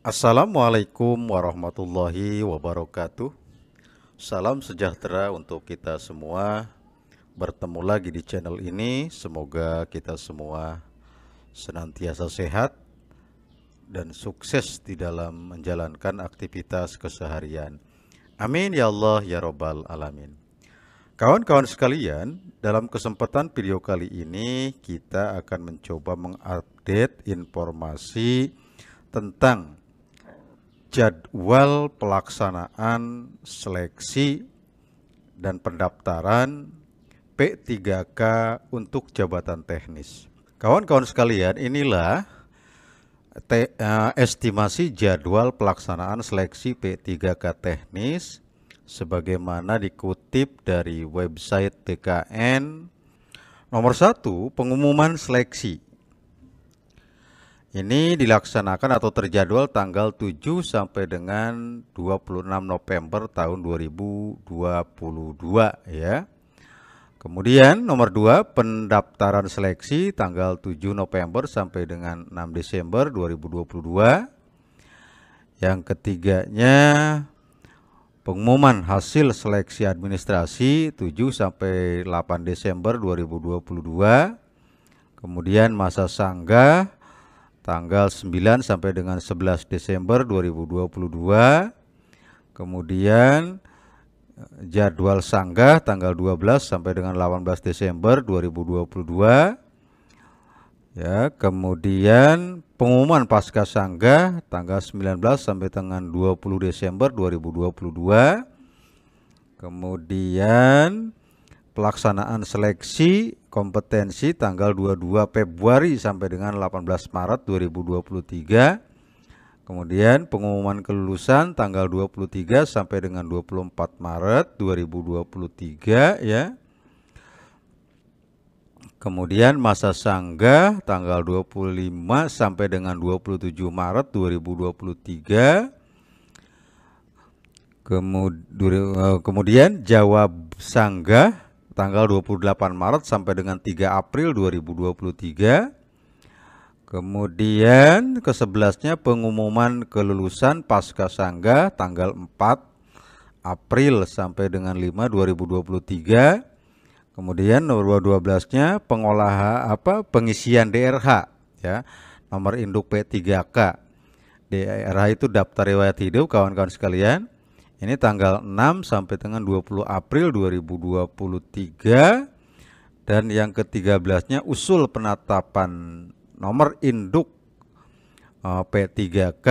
Assalamualaikum warahmatullahi wabarakatuh. Salam sejahtera untuk kita semua. Bertemu lagi di channel ini. Semoga kita semua senantiasa sehat dan sukses di dalam menjalankan aktivitas keseharian. Amin ya Allah ya Robbal Alamin. Kawan-kawan sekalian, dalam kesempatan video kali ini kita akan mencoba mengupdate informasi tentang jadwal pelaksanaan seleksi dan pendaftaran P3K untuk jabatan teknis. Kawan-kawan sekalian, inilah estimasi jadwal pelaksanaan seleksi P3K teknis sebagaimana dikutip dari website BKN. Nomor 1, pengumuman seleksi. Ini dilaksanakan atau terjadwal tanggal 7 sampai dengan 26 November tahun 2022 ya. Kemudian nomor 2, pendaftaran seleksi tanggal 7 November sampai dengan 6 Desember 2022. Yang ketiganya, pengumuman hasil seleksi administrasi 7 sampai 8 Desember 2022. Kemudian masa sanggah tanggal 9 sampai dengan 11 Desember 2022. Kemudian jadwal sanggah tanggal 12 sampai dengan 18 Desember 2022. Ya, kemudian pengumuman pasca sanggah tanggal 19 sampai dengan 20 Desember 2022. Kemudian pelaksanaan seleksi kompetensi tanggal 22 Februari sampai dengan 18 Maret 2023. Kemudian pengumuman kelulusan tanggal 23 sampai dengan 24 Maret 2023 ya. Kemudian masa sanggah tanggal 25 sampai dengan 27 Maret 2023. Kemudian jawab sanggah tanggal 28 Maret sampai dengan 3 April 2023. Kemudian ke-11-nya pengumuman kelulusan pasca sanggah tanggal 4 April sampai dengan 5 2023. Kemudian nomor 12-nya pengisian DRH ya. Nomor induk P3K. DRH itu daftar riwayat hidup kawan-kawan sekalian. Ini tanggal 6 sampai dengan 20 April 2023. Dan yang ke-13-nya usul penetapan nomor induk P3K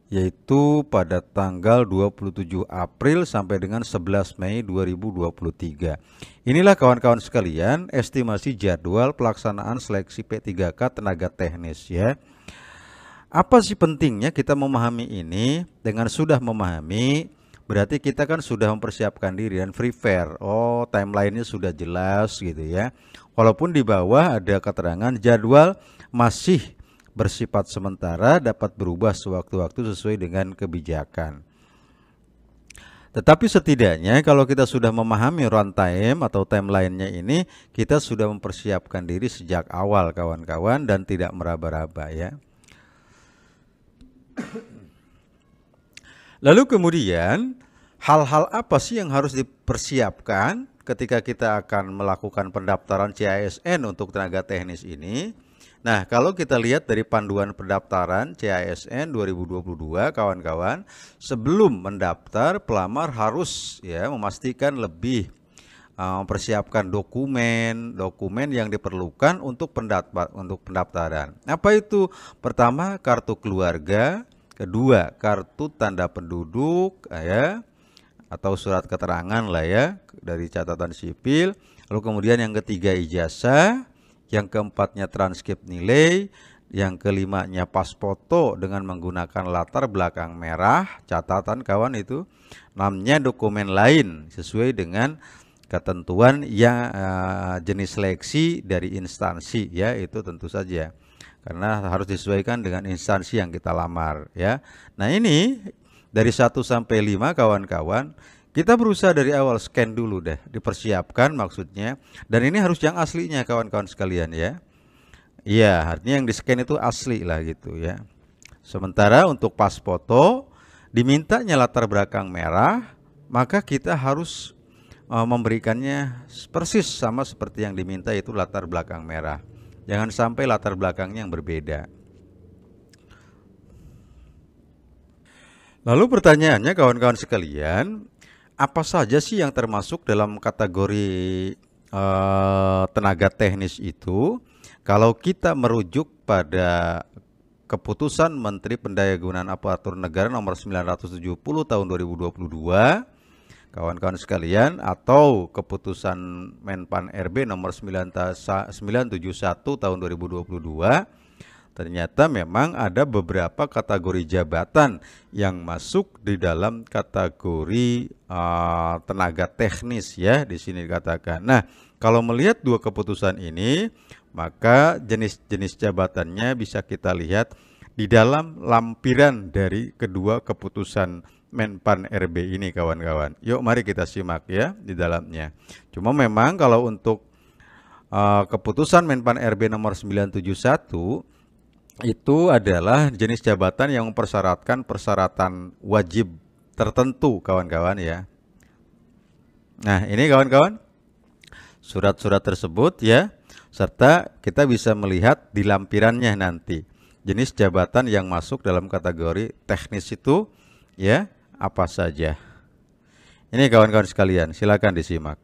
yaitu pada tanggal 27 April sampai dengan 11 Mei 2023. Inilah kawan-kawan sekalian estimasi jadwal pelaksanaan seleksi P3K tenaga teknis ya. Apa sih pentingnya kita memahami ini? Dengan sudah memahami berarti kita kan sudah mempersiapkan diri dan prepare. Oh, timelinenya sudah jelas gitu ya. Walaupun di bawah ada keterangan jadwal masih bersifat sementara, dapat berubah sewaktu-waktu sesuai dengan kebijakan. Tetapi setidaknya kalau kita sudah memahami runtime atau timelinenya ini, kita sudah mempersiapkan diri sejak awal kawan-kawan dan tidak meraba-raba ya. Lalu kemudian hal-hal apa sih yang harus dipersiapkan ketika kita akan melakukan pendaftaran CASN untuk tenaga teknis ini? Nah, kalau kita lihat dari panduan pendaftaran CASN 2022 kawan-kawan, sebelum mendaftar pelamar harus ya memastikan lebih mempersiapkan dokumen yang diperlukan untuk pendaftaran. Apa itu? Pertama, kartu keluarga. Kedua, kartu tanda penduduk ya, atau surat keterangan lah ya dari catatan sipil. Lalu kemudian yang ketiga ijazah, yang keempatnya transkrip nilai, yang kelimanya pas foto dengan menggunakan latar belakang merah, catatan kawan itu. Enamnya dokumen lain sesuai dengan ketentuan yang jenis seleksi dari instansi ya, itu tentu saja. Karena harus disesuaikan dengan instansi yang kita lamar ya. Nah, ini dari 1 sampai 5 kawan-kawan, kita berusaha dari awal scan dulu deh, dipersiapkan maksudnya. Dan ini harus yang aslinya kawan-kawan sekalian ya. Iya, artinya yang di scan itu asli lah gitu ya. Sementara untuk pas foto dimintanya latar belakang merah, maka kita harus memberikannya persis sama seperti yang diminta, yaitu latar belakang merah. Jangan sampai latar belakangnya yang berbeda. Lalu pertanyaannya kawan-kawan sekalian, apa saja sih yang termasuk dalam kategori tenaga teknis itu? Kalau kita merujuk pada Keputusan Menteri Pendayagunaan Aparatur Negara nomor 970 tahun 2022, kawan-kawan sekalian, atau Keputusan Menpan RB nomor 971 tahun 2022, ternyata memang ada beberapa kategori jabatan yang masuk di dalam kategori tenaga teknis ya, di sini dikatakan. Nah, kalau melihat dua keputusan ini, maka jenis-jenis jabatannya bisa kita lihat di dalam lampiran dari kedua keputusan Menpan RB ini, kawan-kawan. Yuk mari kita simak ya di dalamnya. Cuma memang kalau untuk keputusan Menpan RB nomor 971 itu adalah jenis jabatan yang mempersyaratkan persyaratan wajib tertentu, kawan-kawan ya. Nah, ini kawan-kawan, surat-surat tersebut ya, serta kita bisa melihat di lampirannya nanti jenis jabatan yang masuk dalam kategori teknis itu ya apa saja. Ini kawan-kawan sekalian, silakan disimak.